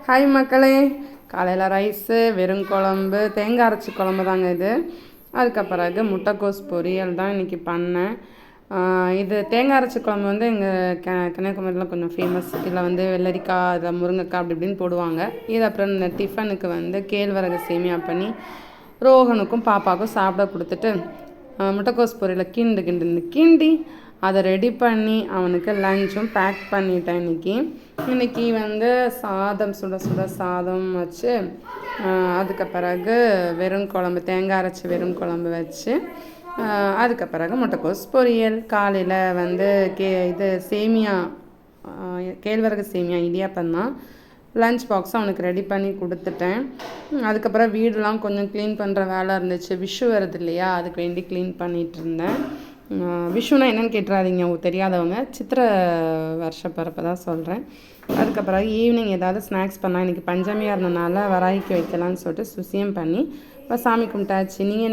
Hi மக்களே, காலையில் rice, வெறும் குழம்பு, தேங்காய் அரைச்சி குழம்பு தாங்க இது. அதுக்கு பிறகு முட்டைக்கோஸ் பொரியல் தான் இன்றைக்கி பண்ணேன். இது தேங்காய் அரைச்சி குழம்பு வந்து எங்கள் கன்னியாகுமரியில் கொஞ்சம் ஃபேமஸ். இதில் வந்து வெள்ளரிக்காய், இதில் முருங்கைக்காய் அப்படி இப்படின்னு போடுவாங்க. இது அப்புறம் இந்த டிஃபனுக்கு வந்து கேழ்வரகு சேமியா பண்ணி ரோஹனுக்கும் பாப்பாவுக்கும் சாப்பிட கொடுத்துட்டு முட்டைக்கோஸ் பொரியலை கிண்டி அதை ரெடி பண்ணி அவனுக்கு லஞ்சும் பேக் பண்ணிட்டேன். இன்றைக்கி வந்து சுட சாதம் வச்சு அதுக்கு பிறகு வெறும் குழம்பு, தேங்காய் அரைச்சி வெறும் குழம்பு வச்சு அதுக்கு பிறகு முட்டைக்கோஸ் பொரியல். காலையில் வந்து சேமியா, கேழ்வரகு சேமியா இடியாப்பம் தான். லஞ்ச் பாக்ஸ் அவனுக்கு ரெடி பண்ணி கொடுத்துட்டேன். அதுக்கப்புறம் வீடெலாம் கொஞ்சம் க்ளீன் பண்ணுற வேலை இருந்துச்சு. விஷு வருது இல்லையா, அதுக்கு வேண்டி க்ளீன் பண்ணிகிட்டு இருந்தேன். விஷுனா என்னென்னு கேட்டுறாதீங்க, தெரியாதவங்க. சித்திரை வருஷ பிறப்பை தான் சொல்கிறேன். அதுக்கப்புறம் ஈவினிங் ஏதாவது ஸ்நாக்ஸ் பண்ணால், இன்றைக்கி பஞ்சமியாக இருந்தனால வராய்க்கு வைக்கலான்னு சொல்லிட்டு சுசியம் பண்ணி இப்போ சாமி கும்பிட்டாச்சு. நீங்கள்